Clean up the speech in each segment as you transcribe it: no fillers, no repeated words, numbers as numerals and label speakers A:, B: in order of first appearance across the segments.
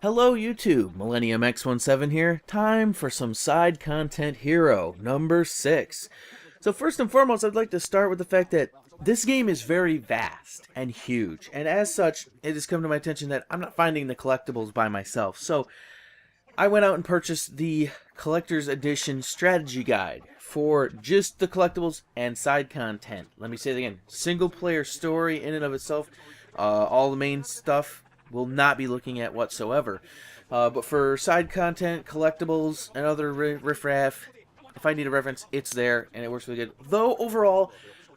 A: Hello YouTube, Millennium X17 here. Time for some side content hero, number 6. So first and foremost, I'd like to start with the fact that this game is very vast and huge, and as such, it has come to my attention that I'm not finding the collectibles by myself. So I went out and purchased the Collector's Edition Strategy Guide for just the collectibles and side content. Let me say it again, single player story in and of itself, all the main stuff will not be looking at whatsoever. But for side content, collectibles, and other riffraff, if I need a reference, it's there, and it works really good. Though, overall,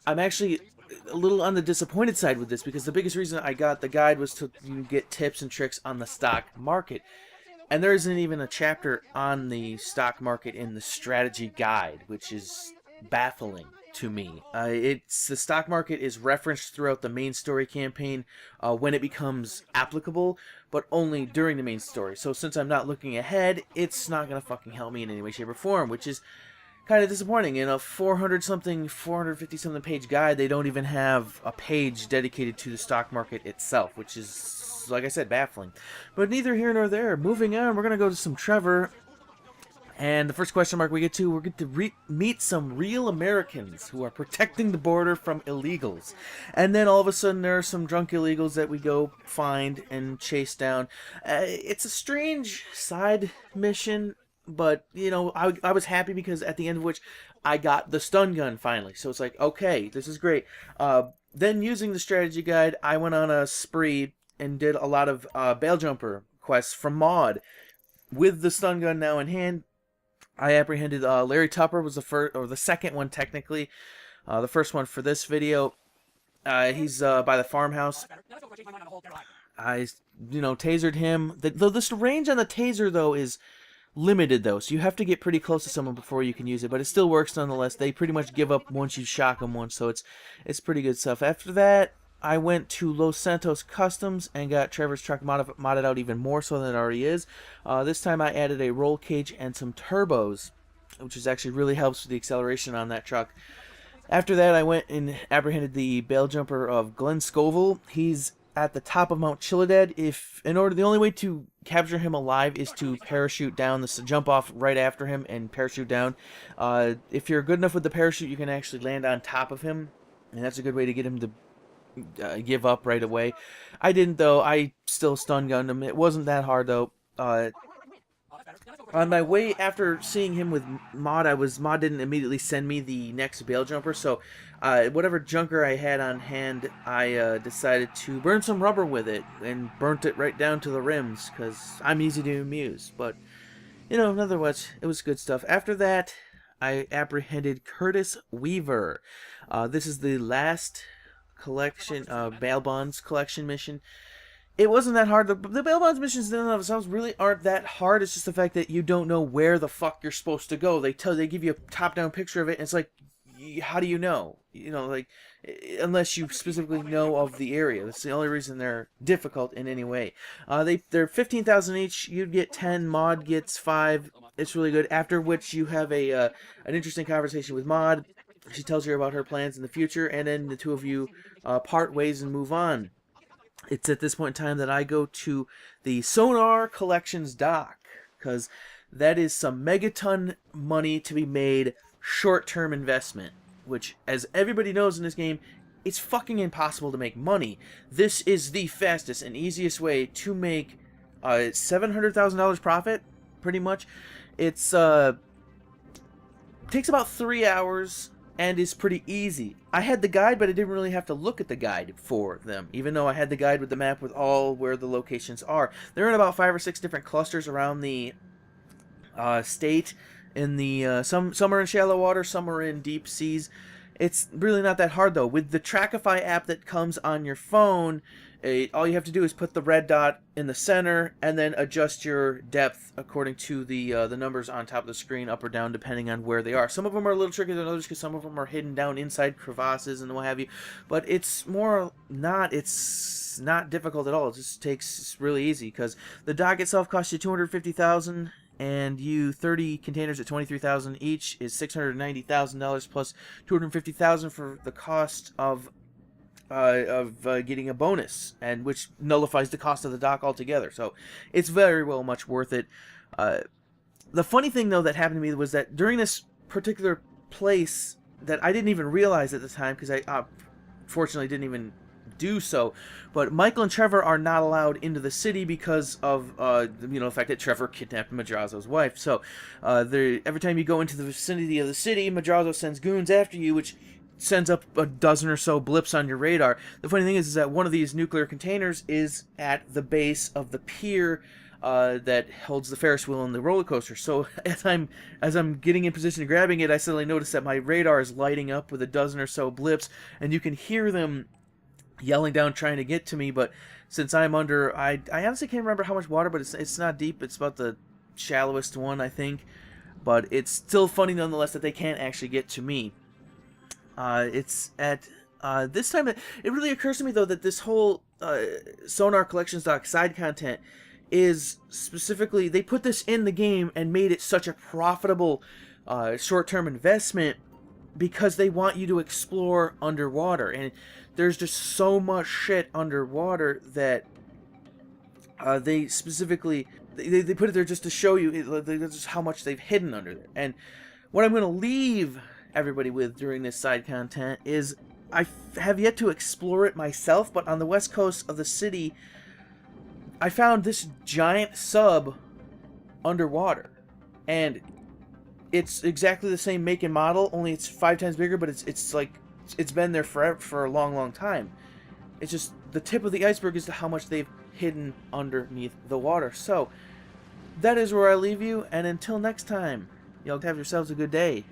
A: I'm actually a little on the disappointed side with this, because the biggest reason I got the guide was to get tips and tricks on the stock market. And there isn't even a chapter on the stock market in the strategy guide, which is baffling to me. It's the stock market is referenced throughout the main story campaign when it becomes applicable, but only during the main story. So since I'm not looking ahead, it's not gonna fucking help me in any way, shape, or form, which is kind of disappointing. In a 450 something page guide, they don't even have a page dedicated to the stock market itself, which is, like I said, baffling. But neither here nor there. Moving on, we're going to go to some Trevor. And the first question mark we get to meet some real Americans who are protecting the border from illegals. And then all of a sudden there are some drunk illegals that we go find and chase down. It's a strange side mission, but, you know, I was happy because at the end of which I got the stun gun finally. So it's like, okay, this is great. Then using the strategy guide, I went on a spree and did a lot of bail jumper quests from Mod. With the stun gun now in hand, I apprehended Larry Tupper was the first, or the second one technically. The first one for this video. He's by the farmhouse. I, tasered him. The range on the taser, though, is limited, though, so you have to get pretty close to someone before you can use it, but it still works nonetheless. They pretty much give up once you shock them once, so it's pretty good stuff. After that, I went to Los Santos Customs and got Trevor's truck modded out even more so than it already is. This time I added a roll cage and some turbos, which is actually really helps with the acceleration on that truck. After that, I went and apprehended the bail jumper of Glenn Scoville. He's at the top of Mount Chiliad. The only way to capture him alive is to parachute down, jump off right after him and parachute down. If you're good enough with the parachute, you can actually land on top of him, and that's a good way to get him to give up right away. I didn't, though. I still stun gunned him. It wasn't that hard, though. On my way after seeing him with Mod, Mod didn't immediately send me the next bail jumper, so whatever junker I had on hand, I decided to burn some rubber with it and burnt it right down to the rims because I'm easy to amuse. But in other words, it was good stuff. After that, I apprehended Curtis Weaver. This is the last collection, bail bonds collection mission. It wasn't that hard. The bail bonds missions in and of themselves really aren't that hard. It's just the fact that you don't know where the fuck you're supposed to go. They give you a top-down picture of it, and it's like, how do you know? Unless you specifically know of the area. That's the only reason they're difficult in any way. They're 15,000 each. You'd get 10. Mod gets 5. It's really good. After which you have an interesting conversation with Mod. She tells you about her plans in the future, and then the two of you part ways and move on. It's at this point in time that I go to the Sonar Collections dock, because that is some megaton money to be made, short-term investment, which, as everybody knows in this game, it's fucking impossible to make money. This is the fastest and easiest way to make $700,000 profit, pretty much. It's takes about 3 hours and is pretty easy. I had the guide, but I didn't really have to look at the guide for them, even though I had the guide with the map with all where the locations are. They're in about 5 or 6 different clusters around the state. In the some are in shallow water, some are in deep seas. It's really not that hard, though. With the Trackify app that comes on your phone, all you have to do is put the red dot in the center and then adjust your depth according to the numbers on top of the screen, up or down, depending on where they are. Some of them are a little trickier than others because some of them are hidden down inside crevasses and what have you. But it's not difficult at all. It's really easy because the dock itself costs you $250,000. And 30 containers at $23,000 each is $690,000 plus $250,000 for the cost of getting a bonus, and which nullifies the cost of the dock altogether. So it's very well much worth it. The funny thing, though, that happened to me was that during this particular place that I didn't even realize at the time, because I fortunately didn't even do so, but Michael and Trevor are not allowed into the city because of the fact that Trevor kidnapped Madrazo's wife. So every time you go into the vicinity of the city, Madrazo sends goons after you, which sends up a dozen or so blips on your radar. The funny thing is that one of these nuclear containers is at the base of the pier that holds the Ferris wheel and the roller coaster. So as I'm getting in position to grabbing it, I suddenly notice that my radar is lighting up with a dozen or so blips, and you can hear them yelling down trying to get to me. But since I'm under, I honestly can't remember how much water, but it's not deep. It's about the shallowest one, I think. But it's still funny nonetheless that they can't actually get to me. It's at this time it really occurs to me, though, that this whole Sonar Collections Dock side content is specifically, they put this in the game and made it such a profitable short-term investment because they want you to explore underwater, and there's just so much shit underwater that they specifically they put it there just to show you just how much they've hidden under there. And what I'm going to leave everybody with during this side content is I have yet to explore it myself, but on the west coast of the city I found this giant sub underwater, and it's exactly the same make and model, only it's 5 times bigger, but it's like it's been there forever, for a long time. It's just the tip of the iceberg as to how much they've hidden underneath the water. So that is where I leave you, and until next time, y'all have yourselves a good day.